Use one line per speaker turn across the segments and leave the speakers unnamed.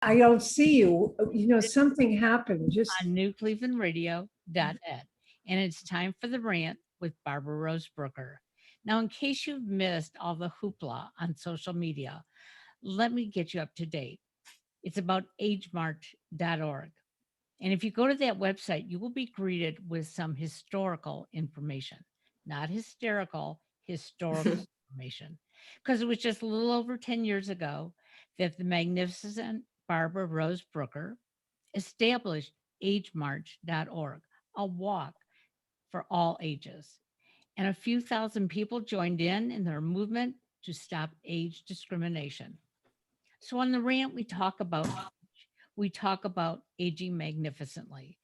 I don't see you. Something happened. Just
On newclevelandradio.net. And it's time for the rant with Barbara Rose Brooker. Now, in case you've missed all the hoopla on social media, let me get you up to date. It's about agemarch.org. And if you go to that website, you will be greeted with some historical information, not hysterical, historical information. Because it was just a little over 10 years ago that the magnificent Barbara Rose Brooker established agemarch.org, a walk for all ages. And a few thousand people joined in their movement to stop age discrimination. So on the rant, we talk about aging magnificently.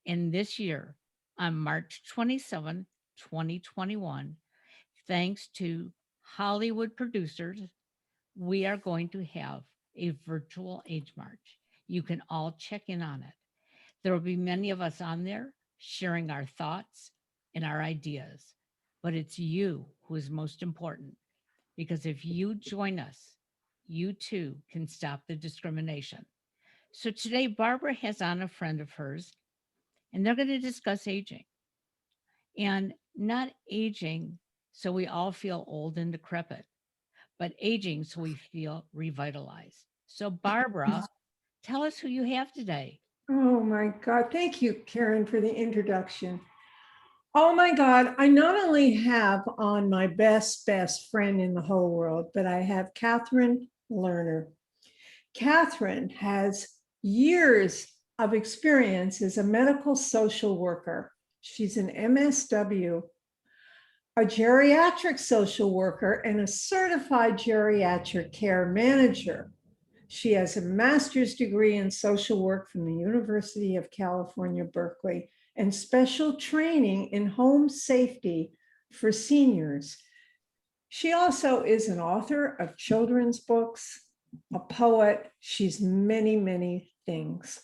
And this year, on March 27, 2021, thanks to Hollywood producers, we are going to have a virtual age march. You can all check in on it. There will be many of us on there sharing our thoughts and our ideas, but it's you who is most important because if you join us, you too can stop the discrimination. So today, Barbara has on a friend of hers, and they're going to discuss aging and not aging so we all feel old and decrepit, but aging so we feel revitalized. So, Barbara, tell us who you have today.
Oh my God. Thank you, Karen, for the introduction. Oh my God. I not only have on my best friend in the whole world, but I have Katherine Lerner. Katherine has years of experience as a medical social worker. She's an MSW, a geriatric social worker, and a certified geriatric care manager. She has a master's degree in social work from the University of California, Berkeley, and special training in home safety for seniors. She also is an author of children's books, a poet. She's many, many things.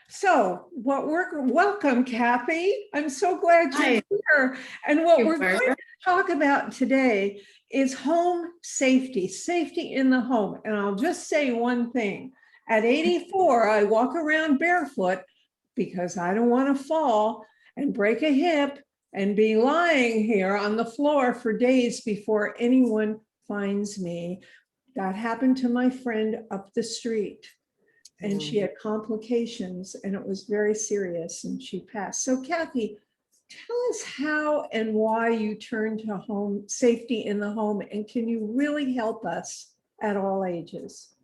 So welcome, Kathy. I'm so glad you're here. And what we're going to talk about today is home safety, safety in the home. And I'll just say one thing. At 84, I walk around barefoot because I don't want to fall and break a hip and be lying here on the floor for days before anyone finds me. That happened to my friend up the street. And she had complications and it was very serious and she passed. So Kathy, tell us how and why you turned to home safety in the home, and can you really help us at all ages?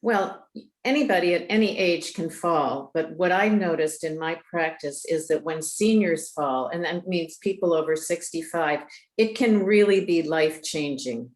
Well, anybody at any age can fall, but what I noticed in my practice is that when seniors fall, and that means people over 65, it can really be life-changing.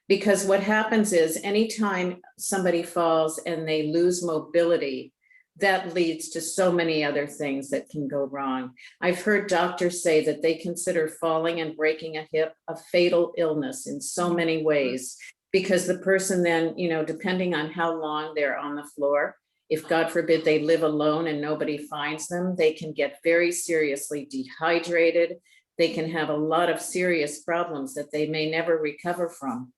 Because what happens is anytime somebody falls and they lose mobility, that leads to so many other things that can go wrong. I've heard doctors say that they consider falling and breaking a hip a fatal illness in so many ways, because the person then, depending on how long they're on the floor, if God forbid they live alone and nobody finds them, they can get very seriously dehydrated. They can have a lot of serious problems that they may never recover from.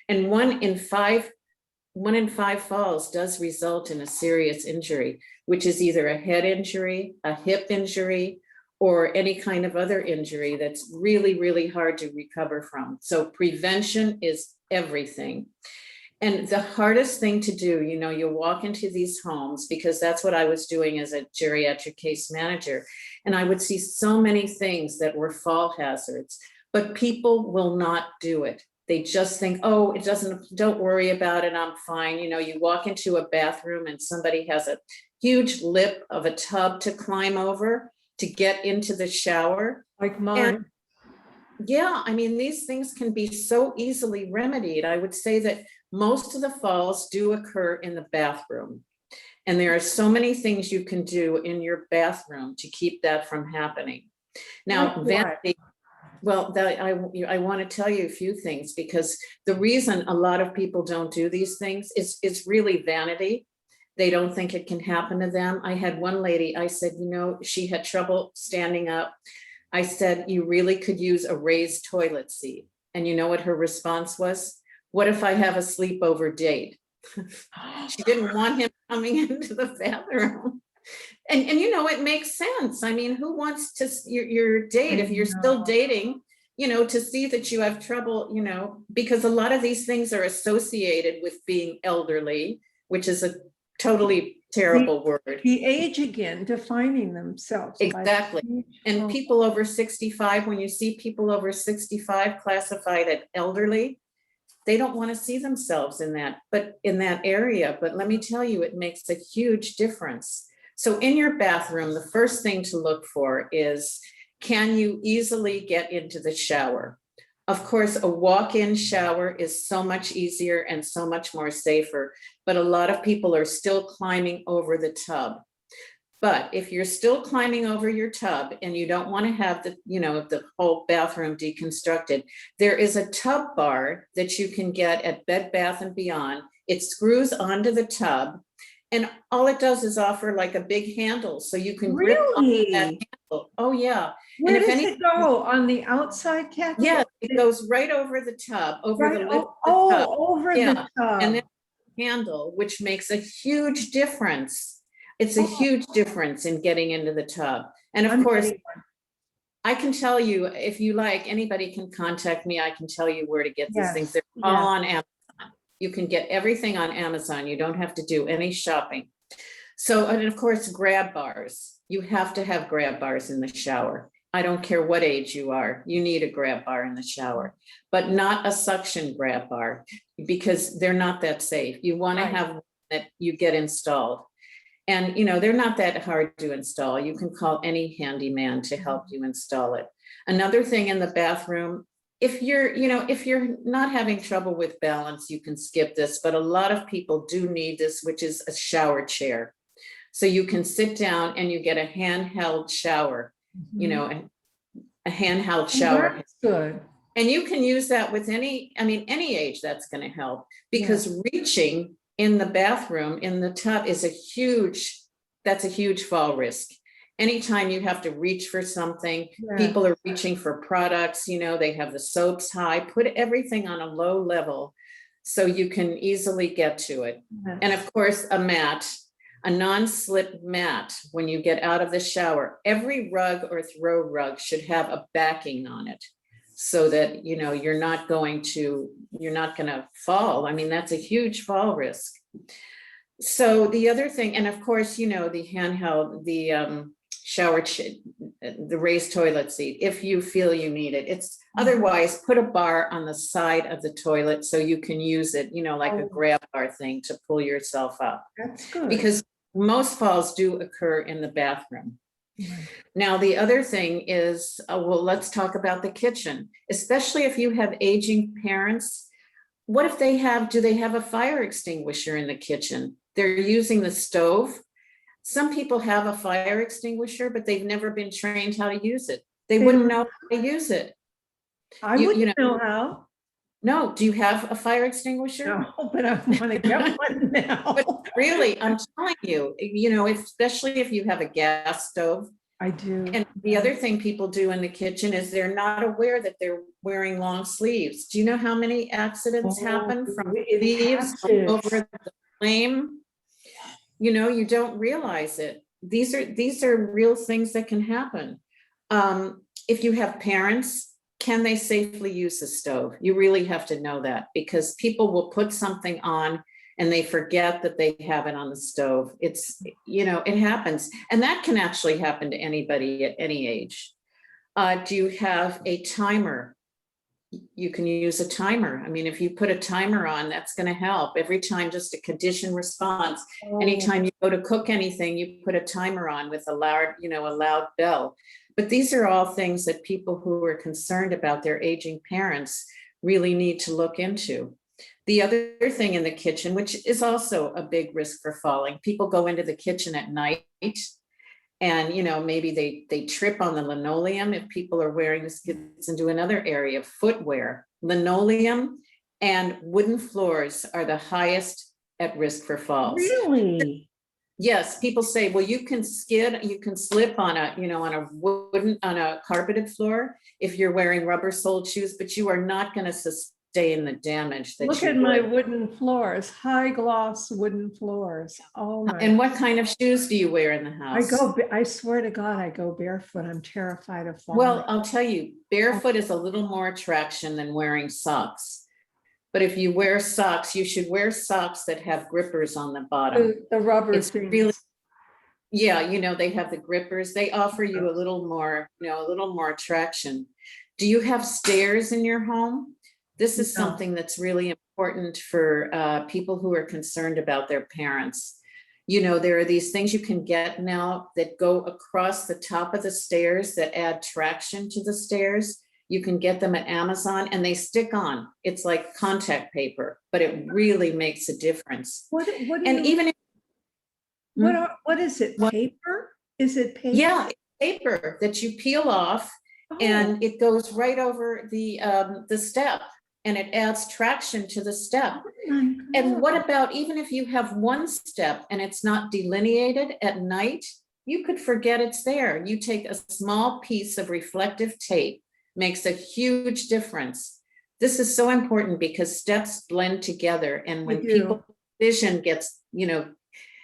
And one in five falls does result in a serious injury, which is either a head injury, a hip injury, or any kind of other injury that's really, really hard to recover from. So prevention is everything. And the hardest thing to do, you walk into these homes, because that's what I was doing as a geriatric case manager. And I would see so many things that were fall hazards, but people will not do it. They just think, oh, don't worry about it, I'm fine. You walk into a bathroom and somebody has a huge lip of a tub to climb over to get into the shower.
Like mine.
And yeah, these things can be so easily remedied. I would say that most of the falls do occur in the bathroom. And there are so many things you can do in your bathroom to keep that from happening. Now, vanity. Well, I want to tell you a few things, because the reason a lot of people don't do these things is really vanity. They don't think it can happen to them. I had one lady, I said, she had trouble standing up. I said, you really could use a raised toilet seat. And you know what her response was? What if I have a sleepover date? She didn't want him coming into the bathroom. And it makes sense. I mean, who wants to, your date, if you're still dating, to see that you have trouble, because a lot of these things are associated with being elderly, which is a totally terrible word.
The age again, defining themselves.
Exactly. And people over 65, when you see people over 65 classified as elderly, they don't want to see themselves in that area. But let me tell you, it makes a huge difference. So in your bathroom, the first thing to look for is, can you easily get into the shower? Of course, a walk-in shower is so much easier and so much more safer, but a lot of people are still climbing over the tub. But if you're still climbing over your tub and you don't want to have the whole bathroom deconstructed, there is a tub bar that you can get at Bed Bath & Beyond. It screws onto the tub, and all it does is offer like a big handle, so you can grip on that handle. Oh yeah.
Where does it go? On the outside, Kathy?
Yeah, it goes right over the tub, over the lid.
Over the tub.
And then handle, which makes a huge difference. It's a huge difference in getting into the tub. And of course, I can tell you, if you like, anybody can contact me. I can tell you where to get these things. They're all on Amazon. You can get everything on Amazon. You don't have to do any shopping. So, and of course, grab bars. You have to have grab bars in the shower. I don't care what age you are, you need a grab bar in the shower, but not a suction grab bar, because they're not that safe. You want to have one that you get installed. And, they're not that hard to install. You can call any handyman to help you install it. Another thing in the bathroom, if you're not having trouble with balance, you can skip this, but a lot of people do need this, which is a shower chair. So you can sit down and you get a handheld shower, a handheld shower.
That's good.
And you can use that with any age. That's going to help, because reaching in the bathroom, in the tub, is a huge fall risk. Anytime you have to reach for something, people are reaching for products, they have the soaps high, put everything on a low level so you can easily get to it. And of course, a mat, a non-slip mat when you get out of the shower. Every rug or throw rug should have a backing on it, so that you're not going to fall. I mean, that's a huge fall risk. So the other thing, and of course, the handheld, the shower, the raised toilet seat, if you feel you need it. It's otherwise, put a bar on the side of the toilet so you can use it, like a grab bar thing to pull yourself up.
That's good.
Because most falls do occur in the bathroom. Now, the other thing is, let's talk about the kitchen, especially if you have aging parents. What if do they have a fire extinguisher in the kitchen? They're using the stove. Some people have a fire extinguisher, but they've never been trained how to use it. They wouldn't know how to use it.
I wouldn't know how.
No, do you have a fire extinguisher?
No, but I want to get one now.
But really, I'm telling you, especially if you have a gas stove.
I do.
And the other thing people do in the kitchen is they're not aware that they're wearing long sleeves. Do you know how many accidents happen from sleeves over the flame? You don't realize it. These are real things that can happen. If you have parents, can they safely use the stove? You really have to know that, because people will put something on and they forget that they have it on the stove. It's, it happens. And that can actually happen to anybody at any age. Do you have a timer? You can use a timer. I mean, if you put a timer on, that's going to help. Every time, just a conditioned response. Anytime you go to cook anything, you put a timer on with a loud bell. But these are all things that people who are concerned about their aging parents really need to look into. The other thing in the kitchen, which is also a big risk for falling, people go into the kitchen at night and, maybe they trip on the linoleum. If people are wearing, this gets into another area of footwear. Linoleum and wooden floors are the highest at risk for falls.
Really?
Yes, people say, well, you can slip on a carpeted floor if you're wearing rubber soled shoes, but you are not going to sustain the damage that
Look
you
at my
would.
wooden floors, high gloss wooden floors. Oh my.
And what kind of shoes do you wear in the house?
I swear to God, I go barefoot. I'm terrified of falling.
Well, I'll tell you, barefoot is a little more attraction than wearing socks. But if you wear socks, you should wear socks that have grippers on the bottom.
The rubber
It's
things.
really, yeah, they have the grippers. They offer you a little more, a little more attraction. Do you have stairs in your home? This is
No.
something that's really important for people who are concerned about their parents. There are these things you can get now that go across the top of the stairs that add traction to the stairs. You can get them at Amazon and they stick on. It's like contact paper, but it really makes a difference.
What do
And
you,
even if,
what is it?
What?
Paper? Is it paper?
yeah, paper that you peel off
Oh,
and it goes right over the step and it adds traction to the step.
my
And
God.
what about even if you have one step and it's not delineated at night, you could forget it's there. You take a small piece of reflective tape, makes a huge difference. This is so important because steps blend together. And when
They do.
people's vision gets,
Yeah.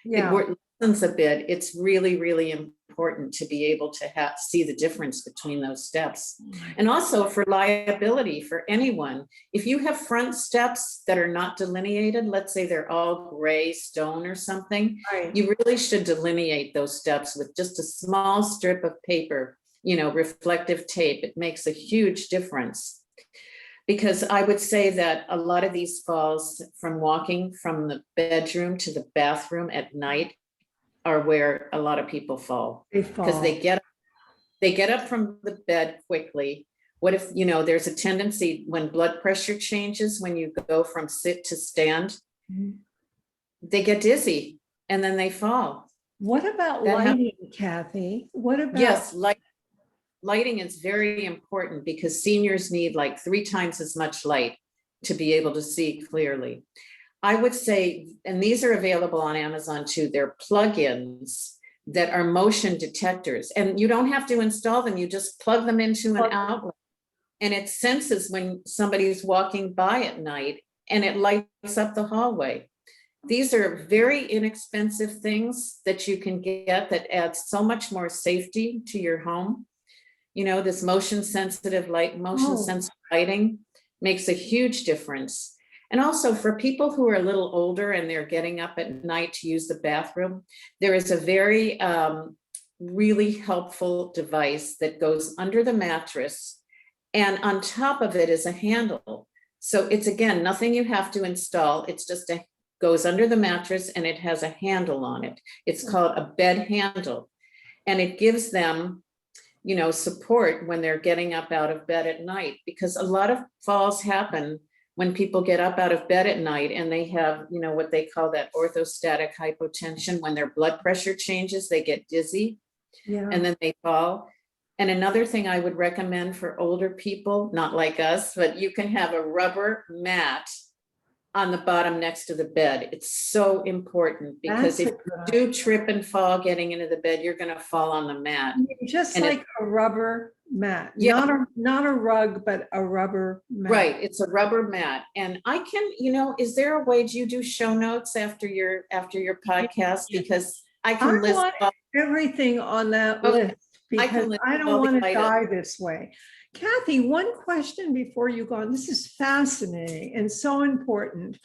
it lessens a bit, it's really, really important to be able to see the difference between those steps. And also for liability for anyone, if you have front steps that are not delineated, let's say they're all gray stone or something,
Right.
you really should delineate those steps with just a small strip of paper, reflective tape. It makes a huge difference. Because I would say that a lot of these falls from walking from the bedroom to the bathroom at night are where a lot of people fall.
They
Because
fall.
they get up from the bed quickly. What if, there's a tendency when blood pressure changes, when you go from sit to stand,
Mhm.
they get dizzy and then they fall.
What about
That hap-
lighting, Kathy? What about?
Yes, lighting is very important because seniors need like 3 times as much light to be able to see clearly. I would say, and these are available on Amazon too, they're plugins that are motion detectors, and you don't have to install them. You just plug them into an outlet and it senses when somebody's walking by at night and it lights up the hallway. These are very inexpensive things that you can get that adds so much more safety to your home. This motion sensitive lighting makes a huge difference. And also for people who are a little older and they're getting up at night to use the bathroom, there is a very really helpful device that goes under the mattress, and on top of it is a handle. So it's, again, nothing you have to install. It's just goes under the mattress and it has a handle on it. It's called a bed handle, and it gives them support when they're getting up out of bed at night, because a lot of falls happen when people get up out of bed at night and they have, what they call that orthostatic hypotension. When their blood pressure changes, they get dizzy
Yeah.
and then they fall. And another thing I would recommend for older people, not like us, but you can have a rubber mat on the bottom next to the bed. It's so important because if you do trip and fall getting into the bed, you're going to fall on the mat.
Just
and
like a rubber mat,
Yeah.
not a rug, but a rubber mat.
Right, it's a rubber mat. And I can, is there a way, do you do show notes after your podcast? Because I
I
can list
want
off-
everything on that
Okay.
list because
list
I
all
don't
the
want to
items.
die this way. Kathy, one question before you go on. This is fascinating and so important.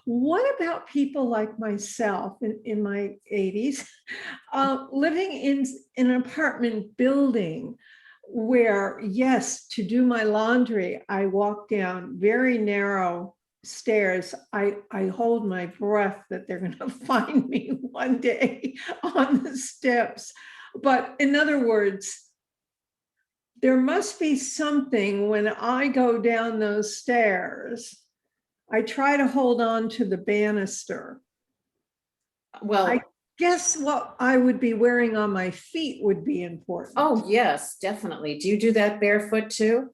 What about people like myself in my 80s, living in an apartment building where, yes, to do my laundry, I walk down very narrow stairs. I hold my breath that they're going to find me one day on the steps. But in other words, there must be something when I go down those stairs. I try to hold on to the banister.
Well,
I guess what I would be wearing on my feet would be important.
oh, yes, definitely. Do you do that barefoot too?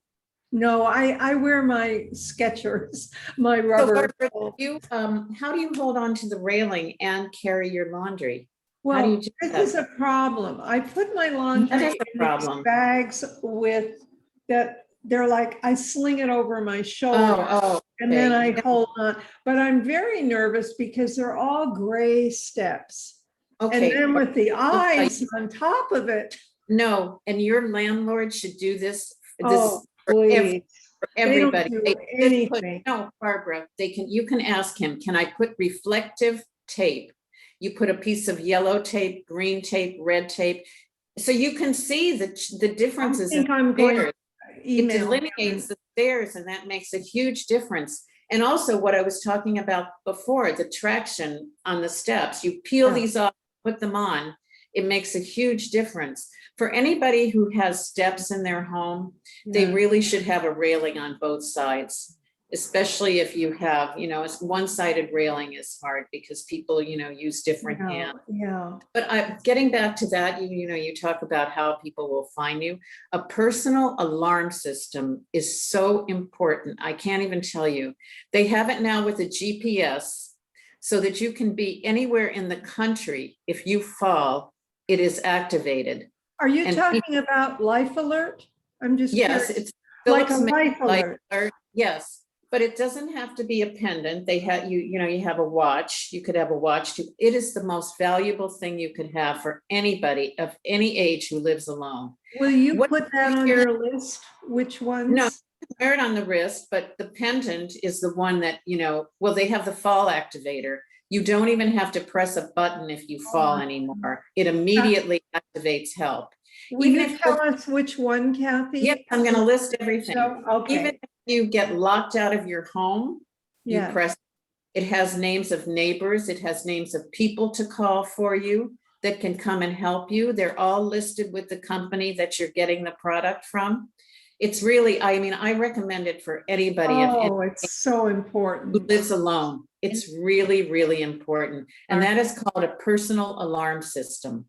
No, I wear my Skechers, my
So
rubber.
how do you hold on to the railing and carry your laundry? How do
Well,
you do
this
that?
is a problem. I put my laundry
That is a
in these
problem.
bags with that. They're like, I sling it over my shoulder.
Oh,
and then I hold on. But I'm very nervous because they're all gray steps. And
Okay,
then with the
tell you-
eyes on top of it.
no, and your landlord should do this.
Oh,
For
please. They don't
everybody.
do
They just put-
anything.
No, Barbara, you can ask him, can I put reflective tape? You put a piece of yellow tape, green tape, red tape, so you can see the
I
differences.
think
in
I'm going
stairs.
to
It
email.
delineates the stairs, and that makes a huge difference. And also what I was talking about before, the traction on the steps, you peel
Yeah.
these off, put them on, it makes a huge difference. For anybody who has steps in their home, they
Yeah.
really should have a railing on both sides, especially if you have, it's one-sided railing is hard because people, use different
Yeah,
hands.
yeah.
But getting back to that, you talk about how people will find you. A personal alarm system is so important. I can't even tell you. They have it now with a GPS so that you can be anywhere in the country. If you fall, it is activated.
Are you
And
talking about Life Alert? I'm just
Yes,
curious.
it's
Like a
Philips
Life
Life
Alert.
Alert, yes, but it doesn't have to be a pendant. They have you have a watch. You could have a watch too. It is the most valuable thing you could have for anybody of any age who lives alone.
Will you
What
put that on
your-
your list? Which ones?
No, wear it on the wrist, but the pendant is the one that, well, they have the fall activator. You don't even have to press a button if you fall anymore. It immediately activates help.
Will
even
you
if
tell us which one, Kathy?
Yep, I'm gonna list everything.
So,
Even
okay,
if you get locked out of your home, you
yeah.
press, it has names of neighbors, it has names of people to call for you that can come and help you. They're all listed with the company that you're getting the product from. It's really, I recommend it for anybody
Oh, it's so
who
important.
lives alone. It's really, really important. And that is called a personal alarm system.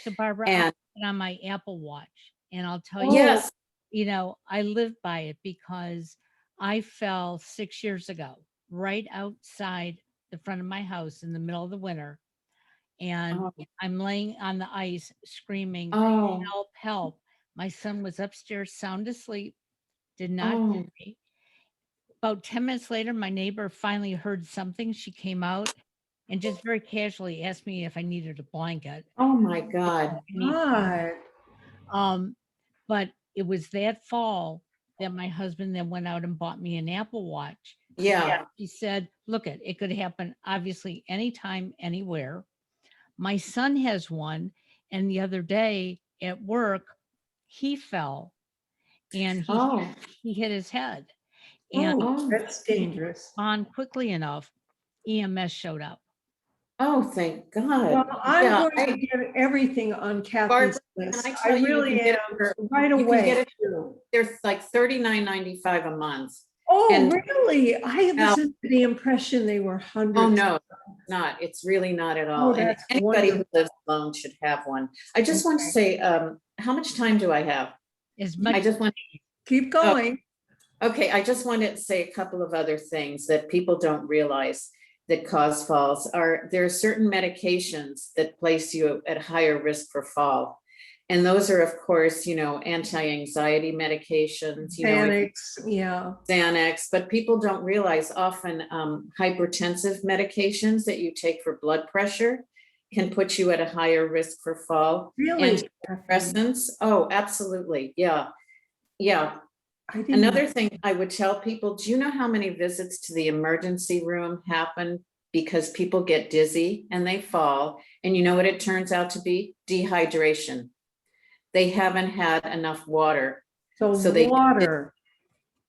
So Barbara, I
And
have it on my Apple Watch, and I'll tell you,
Oh,
yes,
I live by it because I fell 6 years ago, right outside the front of my house in the middle of the winter. And
Oh.
I'm laying on the ice screaming,
oh,
help, help. My son was upstairs sound asleep, did not
oh,
hear me. About 10 minutes later, my neighbor finally heard something. She came out and just very casually asked me if I needed a blanket.
oh my God.
I need-
God.
But it was that fall that my husband then went out and bought me an Apple Watch.
Yeah.
He said, look, it could happen obviously anytime, anywhere. My son has one, and the other day at work, he fell and
Oh,
he hit his head. And
Oh, that's dangerous.
on quickly enough, EMS showed up.
oh, thank God.
Well, I'm
Yeah,
going to get everything on Kathy's
Barbara,
list.
can I
I
tell you, you
really
can get
am,
it for-
right
you can
away.
get it-
too.
They're like $39.95 a month.
Oh,
and-
really? I
Now-
was under the impression they were hundreds.
Oh, no, it's not. It's really not at all.
Oh,
And
that's
anybody who
wonderful.
lives alone should have one. I just want to
Okay.
say, how much time do I have?
As much
I just want,
Keep going.
okay, I just want to say a couple of other things that people don't realize that cause falls. There are certain medications that place you at higher risk for fall. And those are, of course, anti-anxiety medications,
Xanax, yeah.
Xanax, but people don't realize often hypertensive medications that you take for blood pressure can put you at a higher risk for fall.
Really?
Antidepressants, oh, absolutely, yeah. Yeah,
I didn't know.
another thing I would tell people, do you know how many visits to the emergency room happen because people get dizzy and they fall? And you know what it turns out to be? Dehydration. They haven't had enough water.
So
they-
water.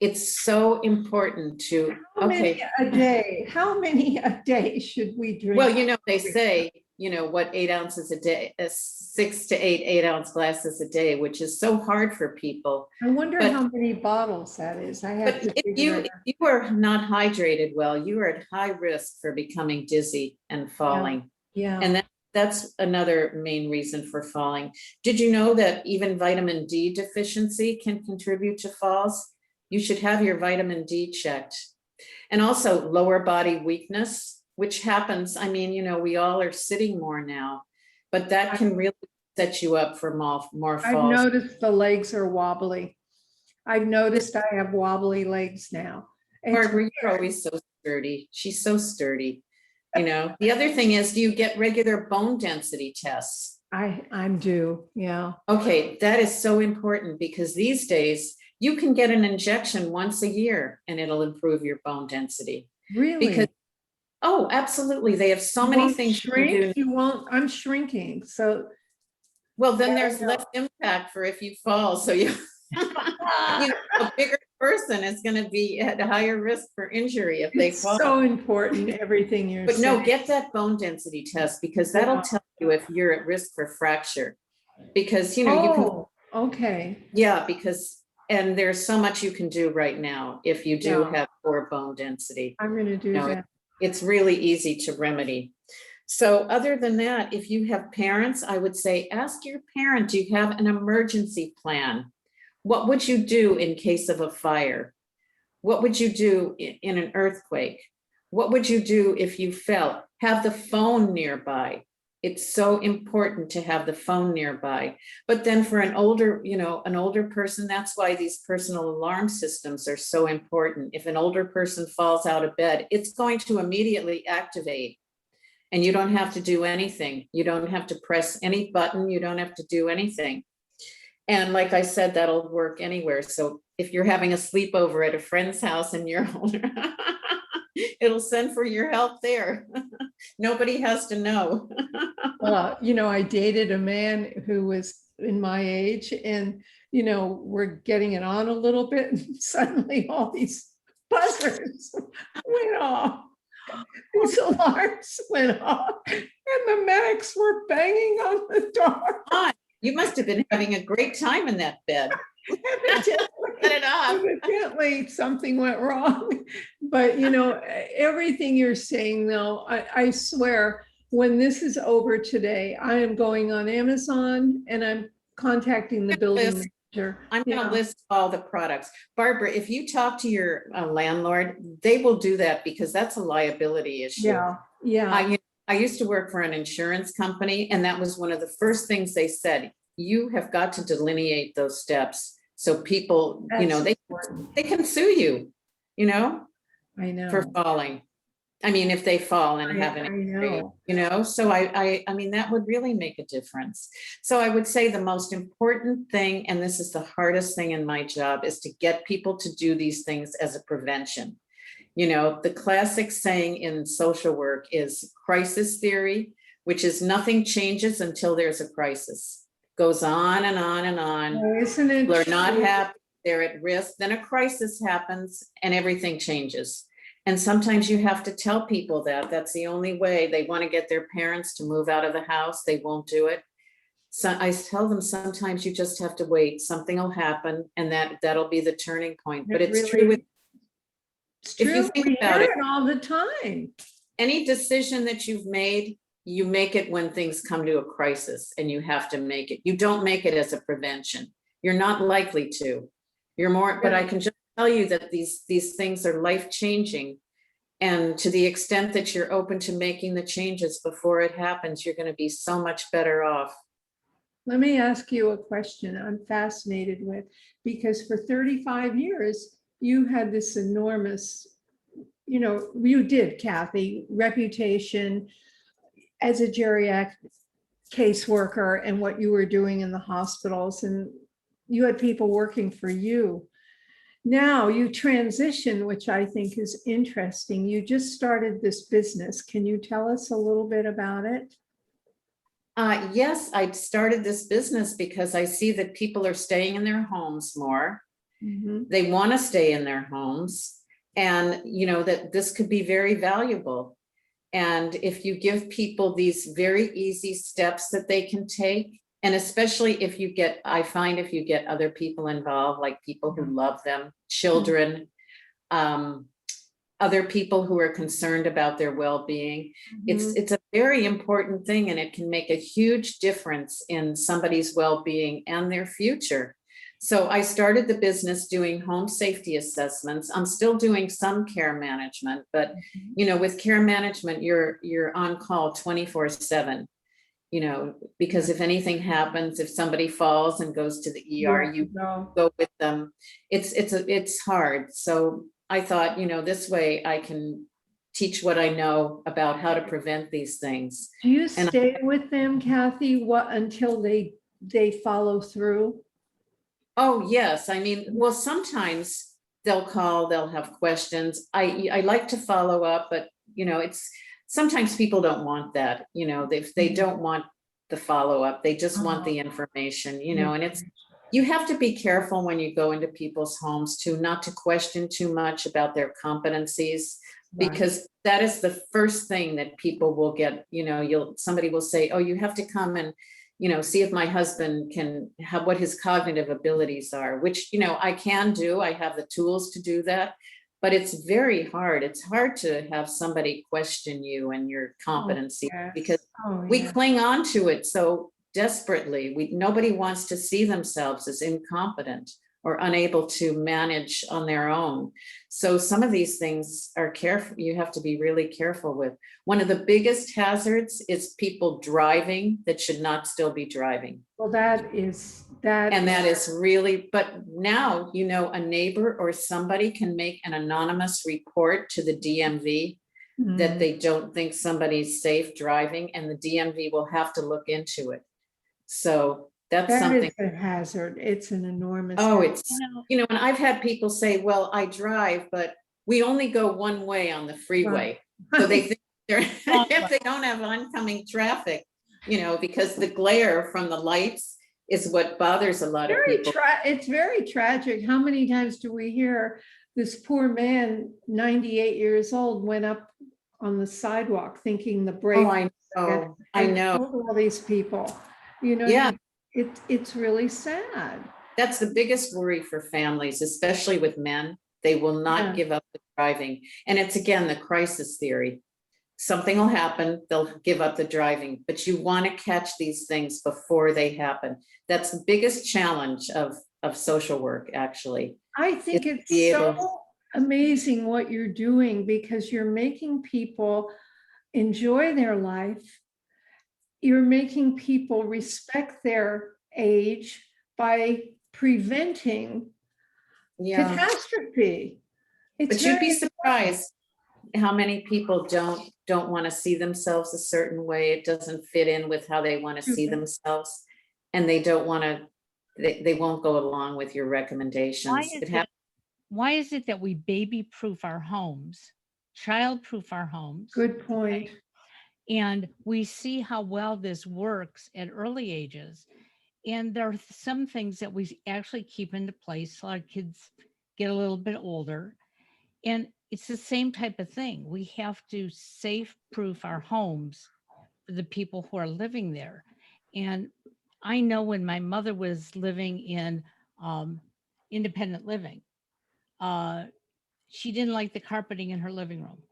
It's so important to,
How many
okay,
a day? How many a day should we drink?
well, they say, what 8 ounces a day, 6 to 8 ounce glasses a day, which is so hard for people.
I wonder
but-
how many bottles that is. I have
But
to
if
figure it
you are not hydrated well, you are at high risk for becoming dizzy and falling.
Yeah.
And that's another main reason for falling. Did you know that even vitamin D deficiency can contribute to falls? You should have your vitamin D checked. And also lower body weakness, which happens, we all are sitting more now, but that can really set you up for more
I've
falls.
noticed the legs are wobbly. I've noticed I have wobbly legs now.
Barbara, you're always so sturdy. She's so sturdy. You know, the other thing is, do you get regular bone density tests?
I'm due. Yeah.
Okay, that is so important because these days you can get an injection once a year and it'll improve your bone density.
Really?
Because, oh, absolutely. They have so
You
many
won't
things you can do.
shrink? You won't, I'm shrinking. So
Well, then there's less impact for if you fall. So you, you know, a bigger person is going to be at a higher risk for injury if they
it's
fall.
so important, everything you're
But
saying.
no, get that bone density test because that'll tell you if you're at risk for fracture. Because, you know, you can,
Oh, okay.
yeah, because, and there's so much you can do right now if you do
Yeah.
have poor bone density.
I'm going to do
No,
that.
It's really easy to remedy. So other than that, if you have parents, I would say, ask your parent, do you have an emergency plan? What would you do in case of a fire? What would you do in an earthquake? What would you do if you fell? Have the phone nearby. It's so important to have the phone nearby. But then for an older, you know, an older person, that's why these personal alarm systems are so important. If an older person falls out of bed, it's going to immediately activate. And you don't have to do anything. You don't have to press any button. You don't have to do anything. And like I said, that'll work anywhere. So if you're having a sleepover at a friend's house and you're older, it'll send for your help there. Nobody has to know.
You know, I dated a man who was in my age and, you know, we're getting it on a little bit and suddenly all these buzzers went off. These alarms went off and the medics were banging on the door.
You must have been having a great time in that bed.
Evidently, something went wrong. But, you know, everything you're saying, though, I swear, when this is over today, I am going on Amazon and I'm contacting the building manager.
I'm going to list all the products. Barbara, if you talk to your landlord, they will do that because that's a liability issue.
Yeah, yeah.
I used to work for an insurance company, and that was one of the first things they said. You have got to delineate those steps so people, you know, they can sue you, you know,
I know.
for falling. I mean, if they fall and have an injury, you know, so I mean, that would really make a difference. So I would say the most important thing, and this is the hardest thing in my job, is to get people to do these things as a prevention. You know, the classic saying in social work is crisis theory, which is nothing changes until there's a crisis. Goes on and on and on.
Oh, isn't it?
People are not happy, they're at risk, then a crisis happens and everything changes. And sometimes you have to tell people that that's the only way. They want to get their parents to move out of the house, they won't do it. So I tell them sometimes you just have to wait, something will happen and that'll be the turning point. But it's true with
It's true.
if you think
We
about
hear
it
all the time.
Any decision that you've made, you make it when things come to a crisis and you have to make it. You don't make it as a prevention. You're not likely to. You're more, but I can just tell you that these things are life-changing. And to the extent that you're open to making the changes before it happens, you're going to be so much better off.
Let me ask you a question I'm fascinated with, because for 35 years, you had this enormous, you know, you did, Kathy, reputation as a geriatric caseworker and what you were doing in the hospitals, and you had people working for you. Now you transition, which I think is interesting. You just started this business. Can you tell us a little bit about it?
Yes, I started this business because I see that people are staying in their homes more.
Mm-hmm.
They want to stay in their homes, and you know that this could be very valuable. And if you give people these very easy steps that they can take, and especially if you get, I find if you get other people involved, like people who love them, children, other people who are concerned about their well-being, it's a very important thing, and it can make a huge difference in somebody's well-being and their future. So I started the business doing home safety assessments. I'm still doing some care management, but you know, with care management, you're on call 24/7. You know, because if anything happens, if somebody falls and goes to the ER, you go with them. It's hard. So I thought, this way I can teach what I know about how to prevent these things.
Do you
And
stay with them, Kathy, until they follow through?
Oh, yes. I mean, well, sometimes they'll call, they'll have questions. I like to follow up, but it's sometimes people don't want that, they don't want the follow-up. They just want the information, and you have to be careful when you go into people's homes too, not to question too much about their competencies, because that is the first thing that people will get, somebody will say, oh, you have to come and see if my husband can have what his cognitive abilities are, which, I can do. I have the tools to do that, but it's very hard. It's hard to have somebody question you and your competency because we cling on to it so desperately. Nobody wants to see themselves as incompetent or unable to manage on their own. So some of these things are careful. You have to be really careful with. One of the biggest hazards is people driving that should not still be driving.
Well, that is.
And that is really, but now, a neighbor or somebody can make an anonymous report to the DMV that they don't think somebody's safe driving, and the DMV will have to look into it. So that's something.
Is a hazard. It's an enormous.
Oh,
hazard.
it's, and I've had people say, well, I drive, but we only go one way on the freeway. Right. So they think if they don't have oncoming traffic, because the glare from the lights is what bothers a lot of people.
It's very tragic. How many times do we hear this poor man, 98 years old, went up on the sidewalk thinking the brake.
Oh, I know.
All these people,
Yeah.
It's really sad.
That's the biggest worry for families, especially with men. They will not give up the driving. And it's, again, the crisis theory. Something will happen, they'll give up the driving, but you want to catch these things before they happen. That's the biggest challenge of social work, actually.
I think it's so amazing what you're doing, because you're making people enjoy their life. You're making people respect their age by preventing catastrophe.
But you'd be surprised how many people don't want to see themselves a certain way. It doesn't fit in with how they want to see themselves, and they don't want to. They won't go along with your recommendations.
Why is it that we baby-proof our homes, child-proof our homes?
Good point.
Okay? And we see how well this works at early ages. And there are some things that we actually keep into place till our kids get a little bit older. And it's the same type of thing. We have to safe-proof our homes for the people who are living there. And I know when my mother was living in independent living, she didn't like the carpeting in her living room.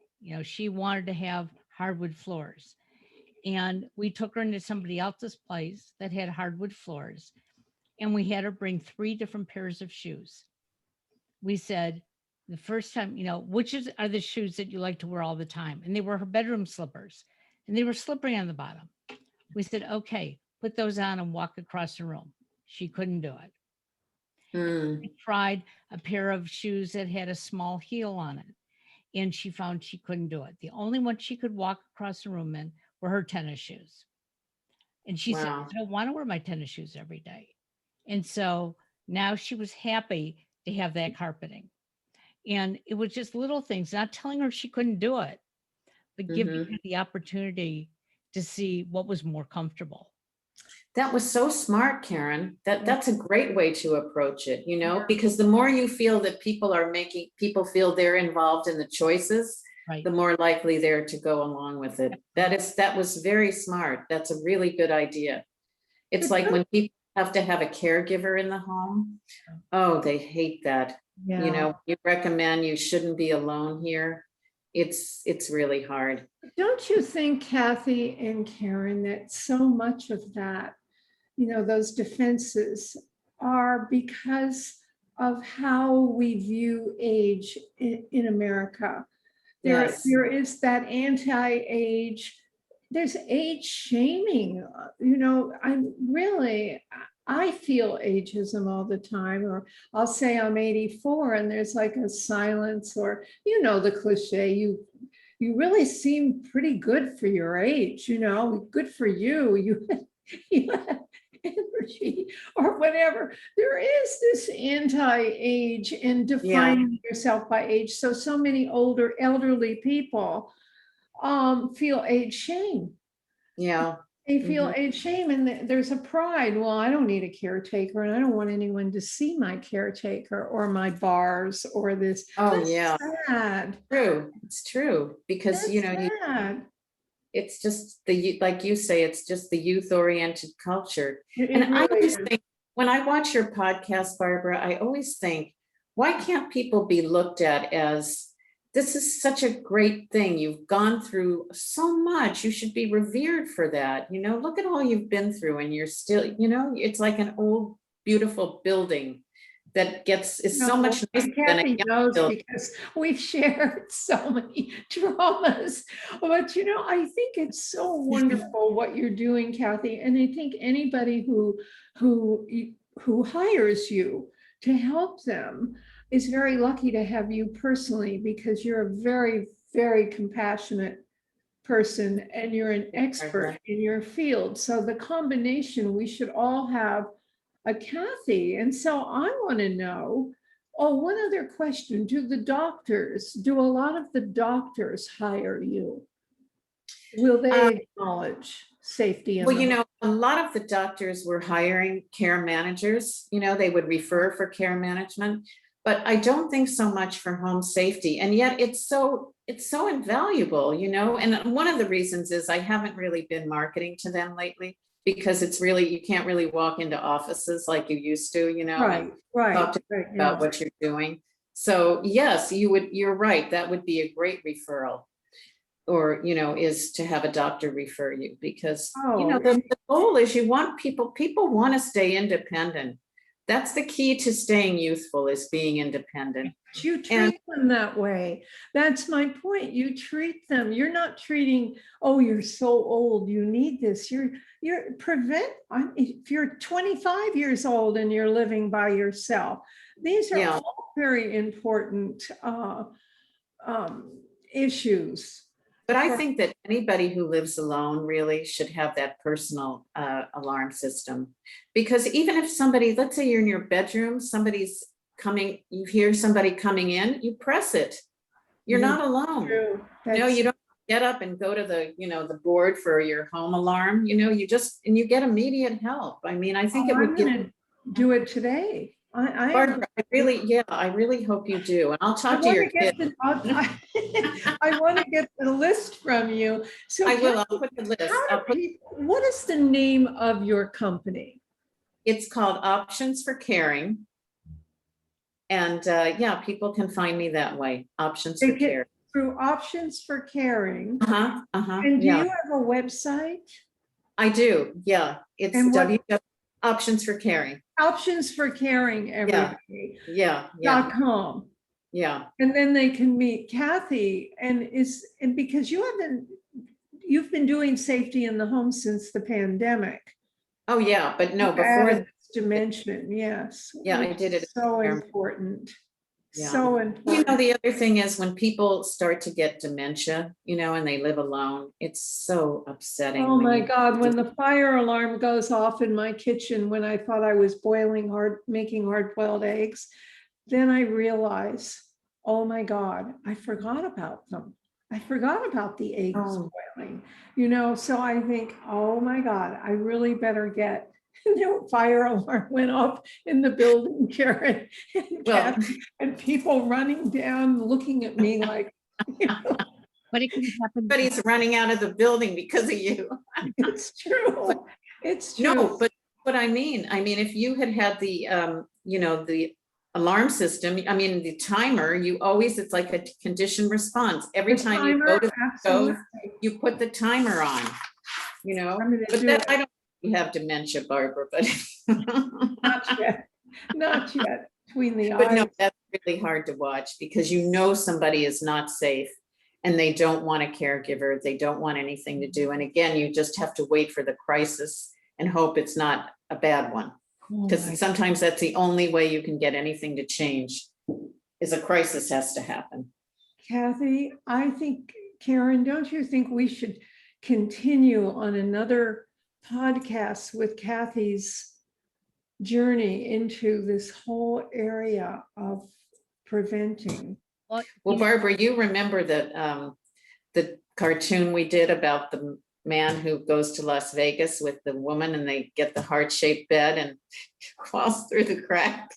She wanted to have hardwood floors. And we took her into somebody else's place that had hardwood floors. And we had her bring 3 different pairs of shoes. We said, the first time, which are the shoes that you like to wear all the time? And they were her bedroom slippers, and they were slippery on the bottom. We said, okay, put those on and walk across the room. She couldn't do it. We tried a pair of shoes that had a small heel on it, and she found she couldn't do it. The only one she could walk across the room in were her tennis shoes. And she said, I don't want to wear my tennis shoes every day. And so now she was happy to have that carpeting. And it was just little things, not telling her she couldn't do it, but giving her the opportunity to see what was more comfortable.
That was so smart, Karen. That's a great way to approach it, because the more you feel that people feel they're involved in the choices, the more likely they're to go along with it. That was very smart. That's a really good idea. It's like when people have to have a caregiver in the home. Oh, they hate that. You recommend you shouldn't be alone here. It's really hard.
Don't you think, Kathy and Karen, that so much of that, those defenses are because of how we view age in America? There is that anti-age, there's age shaming. I feel ageism all the time, or I'll say I'm 84 and there's like a silence, or, the cliche, you really seem pretty good for your age, good for you. You have energy or whatever. There is this anti-age and defining yourself by age. So many elderly people feel age shame.
Yeah.
They feel age shame, and there's a pride. Well, I don't need a caretaker, and I don't want anyone to see my caretaker or my bars or this.
Oh,
That's
yeah.
sad.
True. It's true. Because,
That's sad.
it's just like you say, it's just the youth-oriented culture.
It
And I
really
just
is.
think, when I watch your podcast, Barbara, I always think, why can't people be looked at as, this is such a great thing. You've gone through so much. You should be revered for that. Look at all you've been through, and you're still, it's like an old, beautiful building that is so much nicer than a
Kathy
young
knows
building.
because we've shared so many traumas. But I think it's so wonderful what you're doing, Kathy. And I think anybody who hires you to help them is very lucky to have you personally, because you're a very, very compassionate person and you're an expert in your field. So the combination, we should all have a Kathy. And so I want to know, one other question. Do a lot of the doctors hire you? Will they acknowledge safety?
Well, a lot of the doctors were hiring care managers, they would refer for care management, but I don't think so much for home safety. And yet it's so invaluable, and one of the reasons is I haven't really been marketing to them lately, because you can't really walk into offices like you used to,
Right.
talk to them about what you're doing. So yes, you're right. That would be a great referral, or, is to have a doctor refer you, because, the goal is you want people want to stay independent. That's the key to staying youthful, is being independent.
You treat them that way. That's my point. You treat them. You're not treating, oh, you're so old, you need this. If you're 25 years old and you're living by yourself, these are all very important issues.
But I think that anybody who lives alone really should have that personal alarm system, because even if somebody, let's say you're in your bedroom, somebody's coming, you hear somebody coming in, you press it. You're not alone. You don't get up and go to the board for your home alarm. You get immediate help. I mean, I think it would
do it today.
Barbara, I really hope you do. And I'll talk to your kid.
I want to get the list from you. So
I will. I'll put the list.
What is the name of your company?
It's called Options for Caring. And people can find me that way. Options for Caring.
Through Options for Caring. And do you have a website?
I do. Yeah. It's Options for Caring.
Options for Caring, everybody. .com.
Yeah.
And then they can meet Kathy, and because you've been doing safety in the home since the pandemic.
Oh yeah, but no, before
this dimension, yes.
Yeah, I did it.
So important. Yeah. So important.
The other thing is, when people start to get dementia, and they live alone, it's so upsetting.
Oh my God, when the fire alarm goes off in my kitchen, when I thought I was making hard-boiled eggs, then I realize, oh my God, I forgot about them. I forgot about the eggs boiling, so I think, oh my God, I really better get. Fire alarm went off in the building, Karen, and people running down, looking at me like,
But it can happen.
But he's running out of the building because of you.
It's true. It's true.
No, but what I mean, if you had the, the alarm system, the timer, it's like a conditioned response. Every time you go to the stove, you put the timer on, but I don't. You have dementia, Barbara, but
not yet. Between the eyes.
But no, that's really hard to watch, because somebody is not safe, and they don't want a caregiver. They don't want anything to do. And again, you just have to wait for the crisis and hope it's not a bad one.
Oh
because
my-
sometimes that's the only way you can get anything to change, is a crisis has to happen.
Kathy, I think, Karen, don't you think we should continue on another podcast with Kathy's journey into this whole area of preventing?
Well,
Well, Barbara, you remember that the cartoon we did about the man who goes to Las Vegas with the woman and they get the heart-shaped bed and falls through the crack?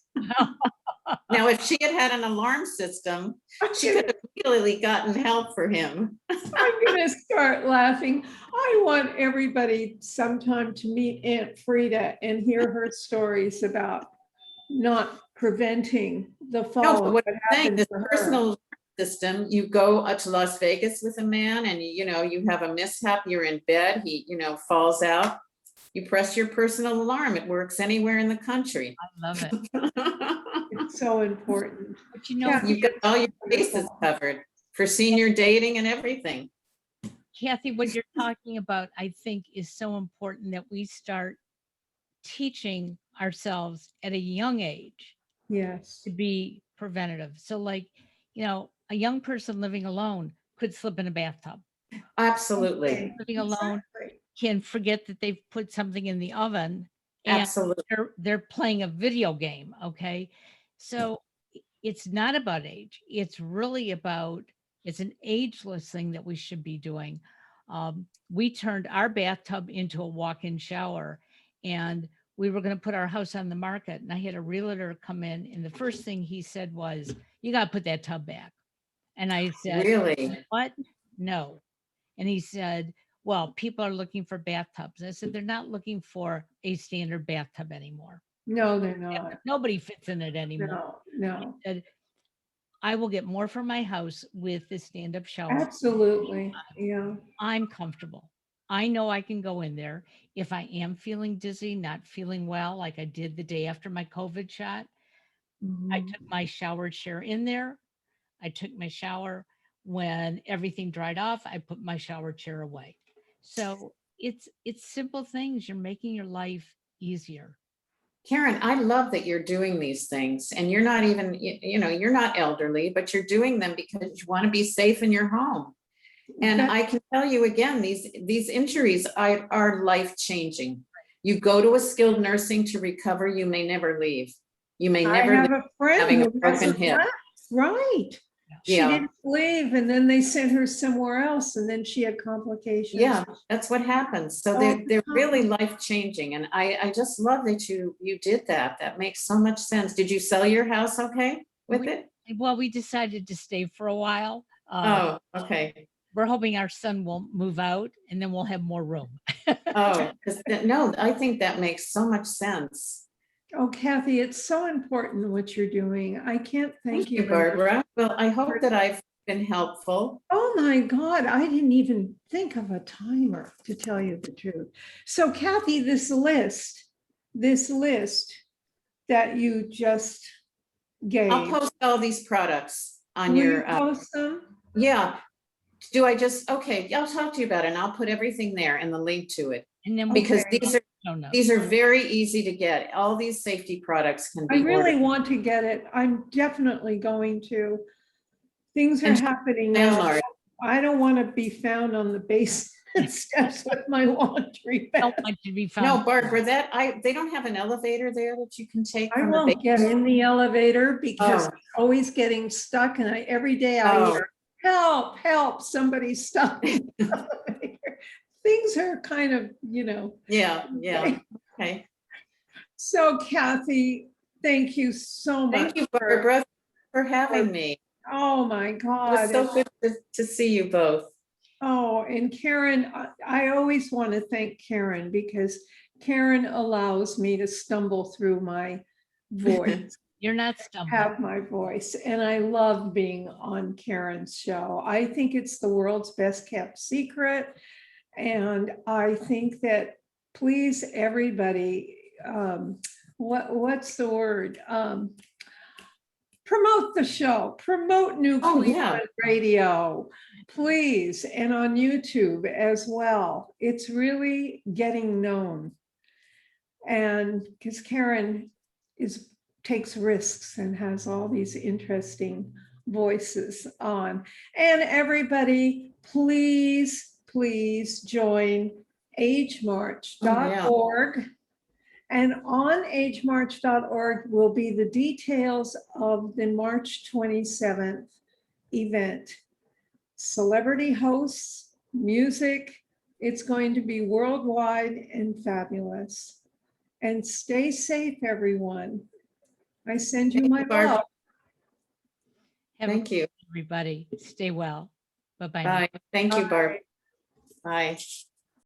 Now, if she had had an alarm system, she could have immediately gotten help for him.
I'm gonna start laughing. I want everybody sometime to meet Aunt Frida and hear her stories about not preventing the
No,
fall.
but
of
what
what
I'm saying,
happened
this
to her.
personal system, you go to Las Vegas with a man and you have a mishap, you're in bed, he falls out. You press your personal alarm. It works anywhere in the country.
I love it.
It's so important.
But you know,
Kathy,
You've got
it's
all your bases
wonderful.
covered for senior dating and everything.
Kathy, what you're talking about, I think, is so important that we start teaching ourselves at a young age
Yes.
to be preventative. So, like, a young person living alone could slip in a bathtub.
Absolutely.
Living alone
Exactly.
can forget that they've put something in the oven and
Absolutely.
they're playing a video game. Okay. So it's not about age. It's really it's an ageless thing that we should be doing. We turned our bathtub into a walk-in shower and we were going to put our house on the market. And I had a realtor come in and the first thing he said was, "You got to put that tub back." And I said,
Really?
"What? No." And he said, "Well, people are looking for bathtubs." I said, "They're not looking for a standard bathtub anymore.
No, they're not.
Nobody fits in it anymore."
No, no.
Said, "I will get more for my house with the stand-up shower.
Absolutely. Yeah.
I'm comfortable. I know I can go in there. If I am feeling dizzy, not feeling well, like I did the day after my COVID shot, I
Mhm.
took my shower chair in there. I took my shower. When everything dried off, I put my shower chair away." So it's simple things. You're making your life easier.
Karen, I love that you're doing these things and you're not even, you're not elderly, but you're doing them because you want to be safe in your home. And
That-
I can tell you again, these injuries are life-changing. You go to a skilled nursing to recover, you may never leave. You may
I
never
have
leave
a friend
having a
who has
broken hip.
collapsed. Right. She
Yeah.
didn't leave and then they sent her somewhere else and then she had complications.
Yeah, that's what happens. So
All
they're
the
they're really
time.
life-changing. And I just love that you did that. That makes so much sense. Did you sell your house okay with
We-
it?
Well, we decided to stay for a while.
Oh, okay.
We're hoping our son will move out and then we'll have more room.
Oh, no, I think that makes so much sense.
Oh, Kathy, it's so important what you're doing. I can't thank you enough.
Barbara. Well, I hope that I've been helpful.
Oh my God, I didn't even think of a timer, to tell you the truth. So Kathy, this list that you just gave.
I'll post all these products on
Will you
your,
post them?
yeah. Okay, I'll talk to you about it and I'll put everything there and the link to it.
And then
Because
Okay.
these are very easy to get. All these safety products can
I
be
really
ordered.
want to get it. I'm definitely going to. Things are
And
happening now.
landlord.
I don't want to be found on the basement steps with my laundry bag.
don't want to be found.
No, Barbara, they don't have an elevator there that you can take
I
from the
won't get in the elevator because
Oh.
I'm always getting stuck and every day I
Oh.
hear, help, help, somebody's stuck in the elevator. Things are kind of,
Yeah, okay.
So Kathy, thank you so much.
Thank you, Barbara, for having me.
Oh my
It was
God.
so good to see you both.
Oh, and Karen, I always want to thank Karen because Karen allows me to stumble through my voice,
You're not stumbling.
have my voice, and I love being on Karen's show. I think it's the world's best kept secret, and I think that, please, everybody, what's the word? Promote the show, promote New
Oh,
Cleveland
yeah.
Radio, please, and on YouTube as well. It's really getting known. And because Karen takes risks and has all these interesting voices on. And everybody, please, please join agemarch.org. And on agemarch.org will be the details of the March 27th event. Celebrity hosts, music. It's going to be worldwide and fabulous. And stay safe, everyone. I send you
Thank
my
you, Barb.
love.
Have a
Thank you.
everybody. Stay well. Bye-bye. now.
Bye. Thank you, Barb.
Bye.
Bye.